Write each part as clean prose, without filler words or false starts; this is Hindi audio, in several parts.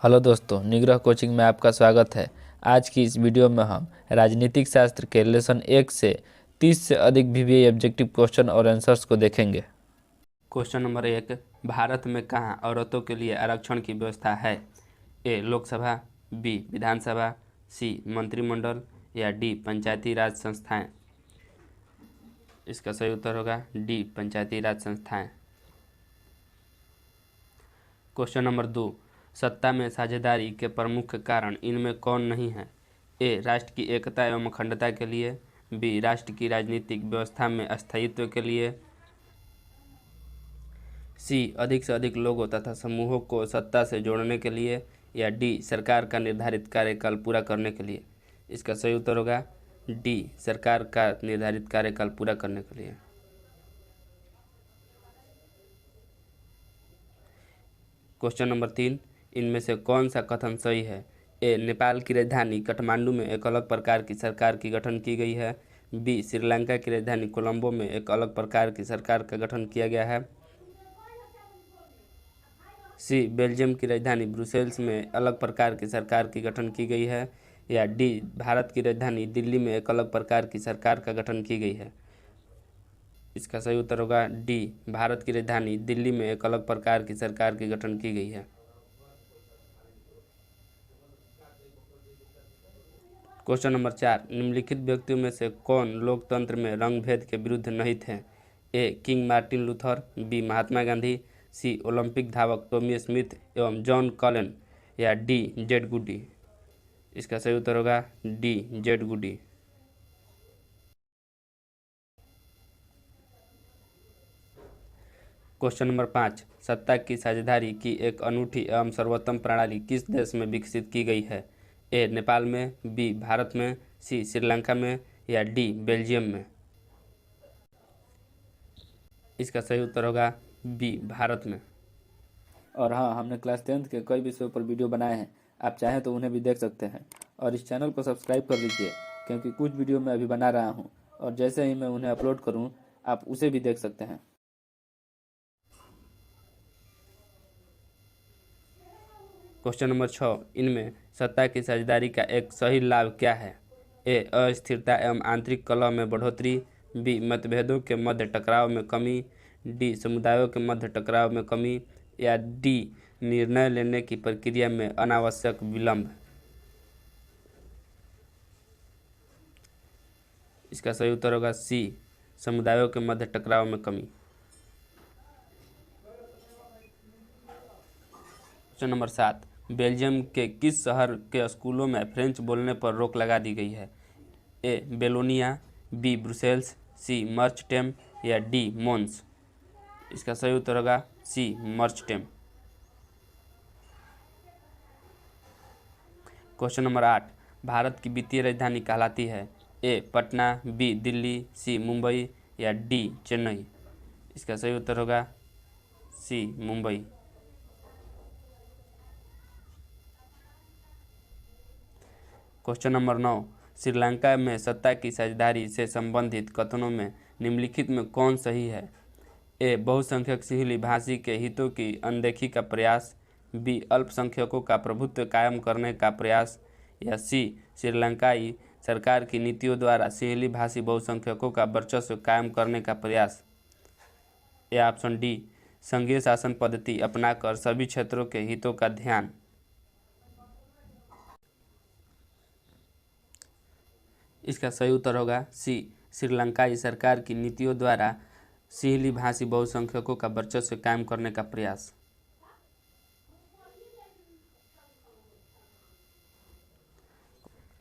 हेलो दोस्तों, निग्रह कोचिंग में आपका स्वागत है। आज की इस वीडियो में हम राजनीतिक शास्त्र के लेसन 1 से 30 से अधिक वीवीआई ऑब्जेक्टिव क्वेश्चन और आंसर्स को देखेंगे। क्वेश्चन नंबर 1, भारत में कहाँ औरतों के लिए आरक्षण की व्यवस्था है? ए लोकसभा, बी विधानसभा, सी मंत्रिमंडल या डी पंचायती राज संस्थाएं। इसका सही उत्तर होगा डी पंचायती राज संस्थाएं। क्वेश्चन नंबर 2, सत्ता में साझेदारी के प्रमुख कारण इनमें कौन नहीं है? ए राष्ट्र की एकता एवं अखंडता के लिए, बी राष्ट्र की राजनीतिक व्यवस्था में स्थायित्व के लिए, सी अधिक से अधिक लोगों तथा समूहों को सत्ता से जोड़ने के लिए, या डी सरकार का निर्धारित कार्यकाल पूरा करने के लिए। इसका सही उत्तर होगा डी सरकार का निर्धारित कार्यकाल पूरा करने के लिए। क्वेश्चन नंबर 3, इनमें से कौन सा कथन सही है? ए नेपाल की राजधानी काठमांडू में एक अलग प्रकार की सरकार की गठन की गई है, बी श्रीलंका की राजधानी कोलंबो में एक अलग प्रकार की सरकार का गठन किया गया है, सी बेल्जियम की राजधानी ब्रुसेल्स में अलग प्रकार की सरकार की गठन की गई है, या डी भारत की राजधानी दिल्ली में एक अलग प्रकार की सरकार का गठन की गई है। इसका सही उत्तर होगा डी भारत की राजधानी दिल्ली में एक अलग प्रकार की सरकार की गठन की गई है। क्वेश्चन नंबर 4, निम्नलिखित व्यक्तियों में से कौन लोकतंत्र में रंग भेद के विरुद्ध नहीं थे? A king Martin Luther, B Mahatma Gandhi, C Olympic धावक टॉमी स्मिथ एवं जॉन कॉलन, या डी जेड गुडी। इसका सही उत्तर होगा D Jade Goody. Question number 5, सत्ता की साझेदारी की एक अनूठी एवं सर्वोत्तम प्रणाली किस देश में विकसित की गई है? ए नेपाल में, बी भारत में, सी श्रीलंका में, या डी बेल्जियम में। इसका सही उत्तर होगा बी भारत में। और हाँ, हमने क्लास 10th के कई विषयों पर वीडियो बनाए हैं। आप चाहें तो उन्हें भी देख सकते हैं। और इस चैनल को सब्सक्राइब कर लीजिए, क्योंकि कुछ वीडियो मैं अभी बना रहा हूँ और जैसे ही मैं उन्हें अपलोड करूँ आप उसे भी देख सकते हैं। क्वेश्चन नंबर 6, इनमें सत्ता की साझेदारी का एक सही लाभ क्या है? ए अस्थिरता एवं आंतरिक कलह में बढ़ोतरी, बी मतभेदों के मध्य टकराव में कमी, डी समुदायों के मध्य टकराव में कमी, या डी निर्णय लेने की प्रक्रिया में अनावश्यक विलंब। इसका सही उत्तर होगा सी समुदायों के मध्य टकराव में कमी। क्वेश्चन नंबर 7, बेल्जियम के किस शहर के स्कूलों में फ्रेंच बोलने पर रोक लगा दी गई है? ए बेलोनिया, बी ब्रुसेल्स, सी मर्चटेम, या डी मोन्स। इसका सही उत्तर होगा सी मर्चटेम। क्वेश्चन नंबर 8, भारत की वित्तीय राजधानी कहलाती है? ए पटना, बी दिल्ली, सी मुंबई, या डी चेन्नई। इसका सही उत्तर होगा सी मुंबई। क्वेश्चन नंबर 9, श्रीलंका में सत्ता की साझेदारी से संबंधित कथनों में निम्नलिखित में कौन सही है? ए बहुसंख्यक सिंहली भाषी के हितों की अनदेखी का प्रयास, बी अल्पसंख्यकों का प्रभुत्व कायम करने का प्रयास, या सी श्रीलंकाई सरकार की नीतियों द्वारा सिंहली भाषी बहुसंख्यकों का वर्चस्व कायम करने का प्रयास, या ऑप्शन डी संघीय शासन पद्धति अपनाकर सभी क्षेत्रों के हितों का ध्यान। इसका सही उत्तर होगा सी श्रीलंकाई सरकार की नीतियों द्वारा सिंहली भाषी बहुसंख्यकों का वर्चस्व कायम करने का प्रयास।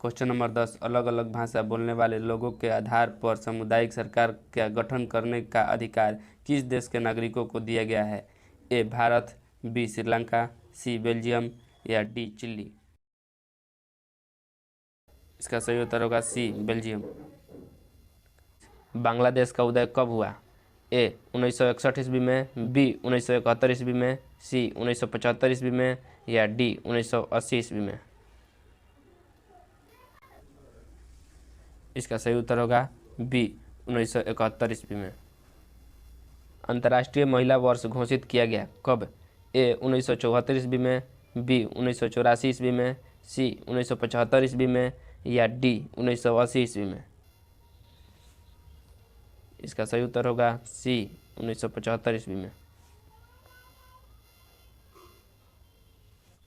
क्वेश्चन नंबर 10, अलग अलग भाषा बोलने वाले लोगों के आधार पर सामुदायिक सरकार का गठन करने का अधिकार किस देश के नागरिकों को दिया गया है? ए भारत, बी श्रीलंका, सी बेल्जियम, या डी चिली। इसका सही उत्तर होगा सी बेल्जियम। बांग्लादेश का उदय कब हुआ? ए 1961 ईस्वी में, बी 1971 ईस्वी में, सी 1975 ईस्वी में, या डी 1980 ईस्वी में। इसका सही उत्तर होगा बी 1971 ईस्वी में। अंतर्राष्ट्रीय महिला वर्ष घोषित किया गया कब? ए 1974 ईस्वी में, बी 1984 ईस्वी में, सी 1975 ईस्वी में, या डी 1980 ईस्वी में। इसका सही उत्तर होगा सी 1975 ईस्वी में।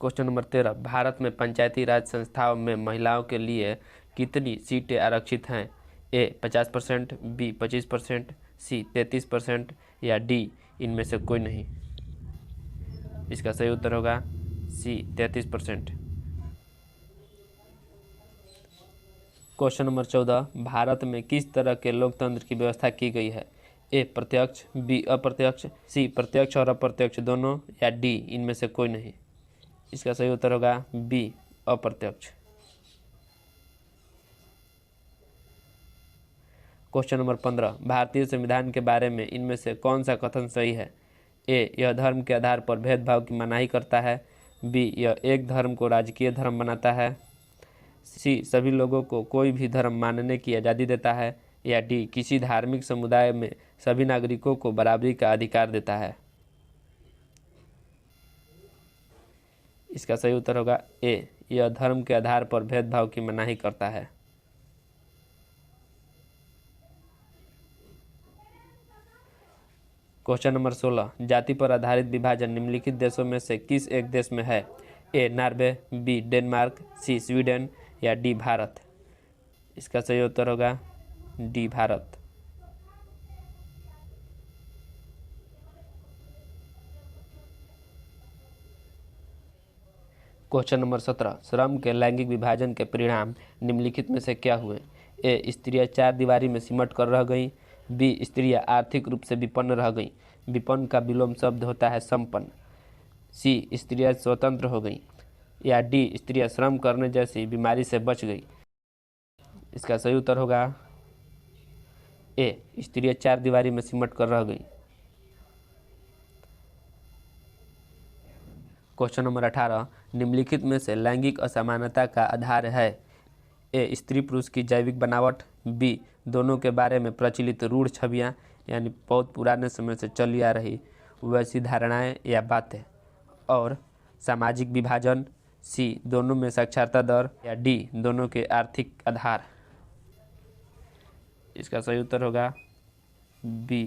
क्वेश्चन नंबर 13, भारत में पंचायती राज संस्थाओं में महिलाओं के लिए कितनी सीटें आरक्षित हैं? ए 50%, बी 25%, सी 33% या डी इनमें से कोई नहीं। इसका सही उत्तर होगा सी 33%। क्वेश्चन नंबर 14, भारत में किस तरह के लोकतंत्र की व्यवस्था की गई है? ए प्रत्यक्ष, बी अप्रत्यक्ष, सी प्रत्यक्ष और अप्रत्यक्ष दोनों, या डी इनमें से कोई नहीं। इसका सही उत्तर होगा बी अप्रत्यक्ष। क्वेश्चन नंबर 15, भारतीय संविधान के बारे में इनमें से कौन सा कथन सही है? ए यह धर्म के आधार पर भेदभाव की मनाही करता है, बी यह एक धर्म को राजकीय धर्म बनाता है, सी सभी लोगों को कोई भी धर्म मानने की आज़ादी देता है, या डी किसी धार्मिक समुदाय में सभी नागरिकों को बराबरी का अधिकार देता है। इसका सही उत्तर होगा ए यह धर्म के आधार पर भेदभाव की मनाही करता है। क्वेश्चन नंबर 16, जाति पर आधारित विभाजन निम्नलिखित देशों में से किस एक देश में है? A Norway, B Denmark, C Sweden या डी भारत। इसका सही उत्तर होगा डी भारत। क्वेश्चन नंबर 17, श्रम के लैंगिक विभाजन के परिणाम निम्नलिखित में से क्या हुए? ए स्त्रियां चार दीवारी में सिमट कर रह गईं, बी स्त्रियां आर्थिक रूप से विपन्न रह गईं, विपन्न का विलोम शब्द होता है संपन्न, सी स्त्रियां स्वतंत्र हो गईं, या डी स्त्रियां श्रम करने जैसी बीमारी से बच गई। इसका सही उत्तर होगा ए स्त्रियां चार दीवारी में सिमट कर रह गई। क्वेश्चन नंबर 18, निम्नलिखित में से लैंगिक असमानता का आधार है? ए स्त्री पुरुष की जैविक बनावट, बी दोनों के बारे में प्रचलित रूढ़ छवियाँ यानी बहुत पुराने समय से चली आ रही वैसी धारणाएं या बातें, और सामाजिक विभाजन, सी दोनों में साक्षरता दर, या डी दोनों के आर्थिक आधार। इसका सही उत्तर होगा बी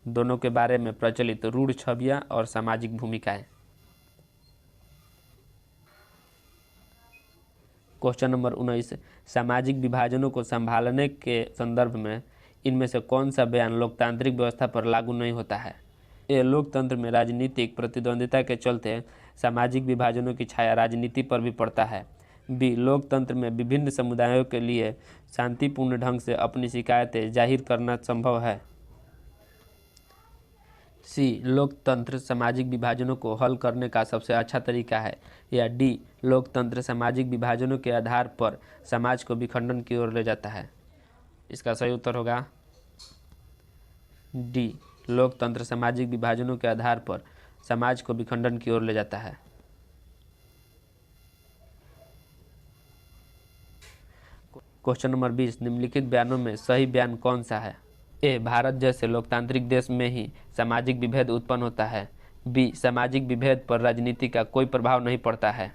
दोनों के बारे में प्रचलित रूढ़ छवियां और सामाजिक भूमिकाएं। क्वेश्चन नंबर 19, सामाजिक विभाजनों को संभालने के संदर्भ में इनमें से कौन सा बयान लोकतांत्रिक व्यवस्था पर लागू नहीं होता है? ए लोकतंत्र में राजनीतिक प्रतिद्वंदिता के चलते सामाजिक विभाजनों की छाया राजनीति पर भी पड़ता है, बी लोकतंत्र में विभिन्न समुदायों के लिए शांतिपूर्ण ढंग से अपनी शिकायतें जाहिर करना संभव है, सी लोकतंत्र सामाजिक विभाजनों को हल करने का सबसे अच्छा तरीका है, या डी लोकतंत्र सामाजिक विभाजनों के आधार पर समाज को विखंडन की ओर ले जाता है। इसका सही उत्तर होगा डी लोकतंत्र सामाजिक विभाजनों के आधार पर समाज को विखंडन की ओर ले जाता है। क्वेश्चन नंबर 20, निम्नलिखित बयानों में सही बयान कौन सा है? ए भारत जैसे लोकतांत्रिक देश में ही सामाजिक विभेद उत्पन्न होता है, बी सामाजिक विभेद पर राजनीति का कोई प्रभाव नहीं पड़ता है,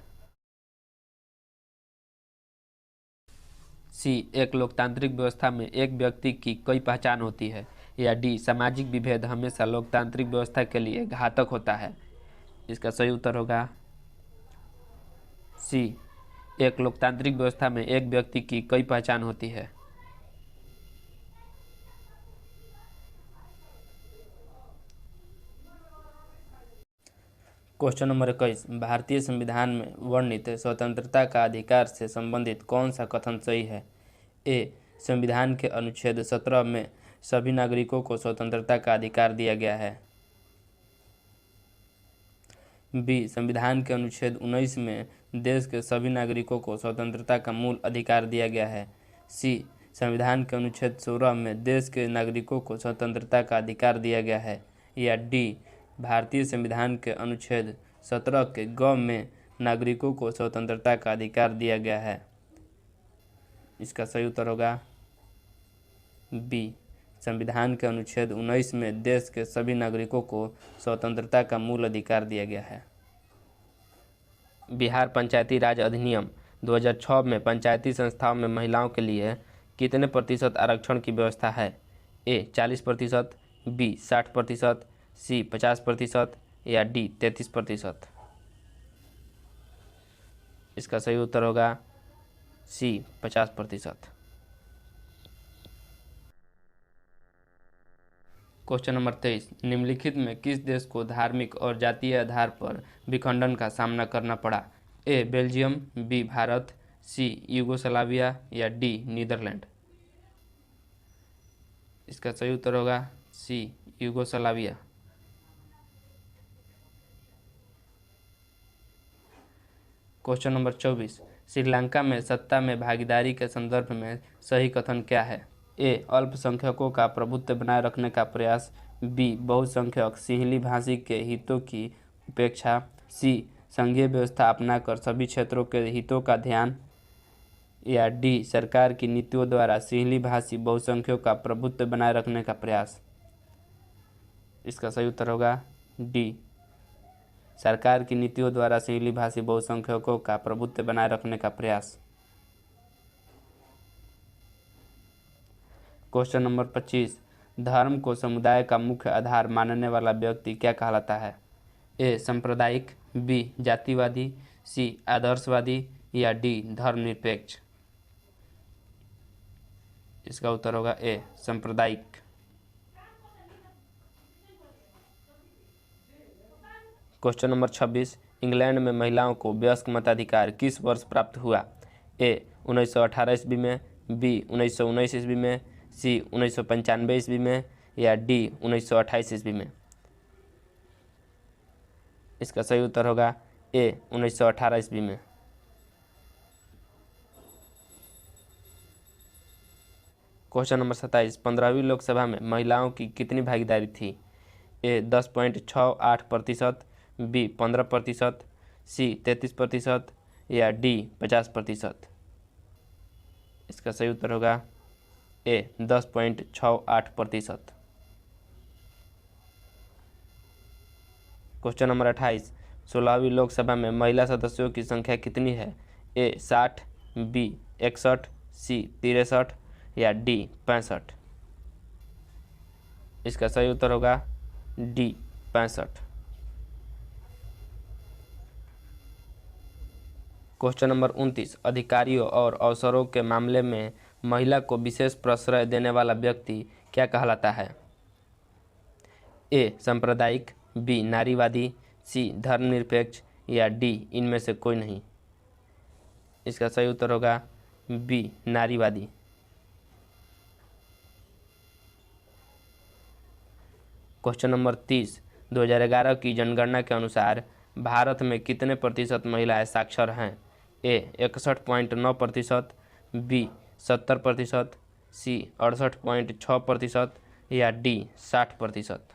सी एक लोकतांत्रिक व्यवस्था में एक व्यक्ति की कई पहचान होती है, या डी सामाजिक विभेद हमेशा लोकतांत्रिक व्यवस्था के लिए घातक होता है। इसका सही उत्तर होगा सी एक लोकतांत्रिक व्यवस्था में एक व्यक्ति की कई पहचान होती है। क्वेश्चन नंबर 21, भारतीय संविधान में वर्णित स्वतंत्रता का अधिकार से संबंधित कौन सा कथन सही है? ए संविधान के अनुच्छेद 17 में सभी नागरिकों को स्वतंत्रता का अधिकार दिया गया है, बी संविधान के अनुच्छेद 19 में देश के सभी नागरिकों को स्वतंत्रता का मूल अधिकार दिया गया है, सी संविधान के अनुच्छेद 16 में देश के नागरिकों को स्वतंत्रता का अधिकार दिया गया है, या डी भारतीय संविधान के अनुच्छेद 17 के ग में नागरिकों को स्वतंत्रता का अधिकार दिया गया है। इसका सही उत्तर होगा बी संविधान के अनुच्छेद 19 में देश के सभी नागरिकों को स्वतंत्रता का मूल अधिकार दिया गया है। बिहार पंचायती राज अधिनियम 2006 में पंचायती संस्थाओं में महिलाओं के लिए कितने प्रतिशत आरक्षण की व्यवस्था है? ए 40%, बी 60%, सी 50% या डी 33%। इसका सही उत्तर होगा सी 50%। क्वेश्चन नंबर 23, निम्नलिखित में किस देश को धार्मिक और जातीय आधार पर विखंडन का सामना करना पड़ा? ए बेल्जियम, बी भारत, सी यूगोस्लाविया या डी नीदरलैंड। इसका सही उत्तर होगा सी यूगोस्लाविया। क्वेश्चन नंबर 24, श्रीलंका में सत्ता में भागीदारी के संदर्भ में सही कथन क्या है? ए अल्पसंख्यकों का प्रभुत्व बनाए रखने का प्रयास, बी बहुसंख्यक सिंहली भाषी के हितों की उपेक्षा, सी संघीय व्यवस्था अपनाकर सभी क्षेत्रों के हितों का ध्यान या डी सरकार की नीतियों द्वारा सिंहली भाषी बहुसंख्यकों का प्रभुत्व बनाए रखने का प्रयास। इसका सही उत्तर होगा डी सरकार की नीतियों द्वारा सिंहली भाषी बहुसंख्यकों का प्रभुत्व बनाए रखने का प्रयास। क्वेश्चन नंबर 25, धर्म को समुदाय का मुख्य आधार मानने वाला व्यक्ति क्या कहलाता है? ए सांप्रदायिक, बी जातिवादी, सी आदर्शवादी या डी धर्मनिरपेक्ष। इसका उत्तर होगा ए सांप्रदायिक। क्वेश्चन नंबर 26, इंग्लैंड में महिलाओं को वयस्क मताधिकार किस वर्ष प्राप्त हुआ? ए 1918 ईस्वी में, बी 1919 ईस्वी में, सी 1995 ईस्वी में या डी 1928 ईस्वी में। इसका सही उत्तर होगा ए 1918 ईस्वी में। क्वेश्चन नंबर 27, 15वीं लोकसभा में महिलाओं की कितनी भागीदारी थी? ए 10.68%, बी 15%, सी 33% या डी 50%। इसका सही उत्तर होगा ए 10.68%। क्वेश्चन नंबर 28, 16वीं लोकसभा में महिला सदस्यों की संख्या कितनी है? ए 60, बी 61, सी 63 या डी 65। इसका सही उत्तर होगा डी 65। क्वेश्चन नंबर 29, अधिकारियों और अवसरों के मामले में महिला को विशेष प्रश्रय देने वाला व्यक्ति क्या कहलाता है? ए सांप्रदायिक, बी नारीवादी, सी धर्मनिरपेक्ष या डी इनमें से कोई नहीं। इसका सही उत्तर होगा बी नारीवादी। क्वेश्चन नंबर 30, 2011 की जनगणना के अनुसार भारत में कितने प्रतिशत महिलाएं साक्षर हैं? ए 61.9%, बी 70%, सी 68.6% या डी 60%।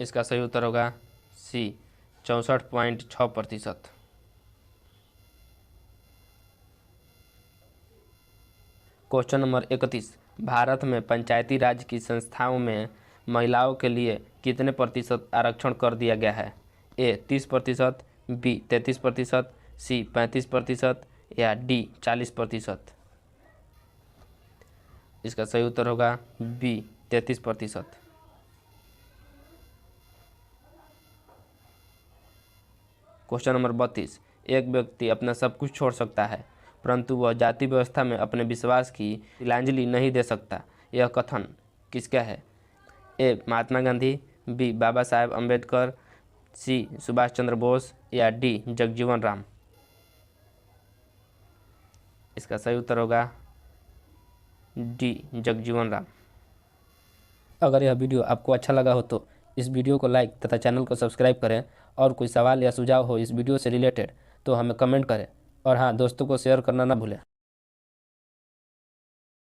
इसका सही उत्तर होगा सी 64.6%। क्वेश्चन नंबर 31, भारत में पंचायती राज की संस्थाओं में महिलाओं के लिए कितने प्रतिशत आरक्षण कर दिया गया है? ए 30%, बी 33%, सी 35% या डी 40%। इसका सही उत्तर होगा बी 33%। क्वेश्चन नंबर 32, एक व्यक्ति अपना सब कुछ छोड़ सकता है परंतु वह जाति व्यवस्था में अपने विश्वास की तिलांजलि नहीं दे सकता, यह कथन किसका है? ए महात्मा गांधी, बी बाबा साहेब अम्बेडकर, सी सुभाष चंद्र बोस या डी जगजीवन राम। इसका सही उत्तर होगा डी जगजीवन राम। अगर यह वीडियो आपको अच्छा लगा हो तो इस वीडियो को लाइक तथा चैनल को सब्सक्राइब करें और कोई सवाल या सुझाव हो इस वीडियो से रिलेटेड तो हमें कमेंट करें और हाँ, दोस्तों को शेयर करना ना भूलें।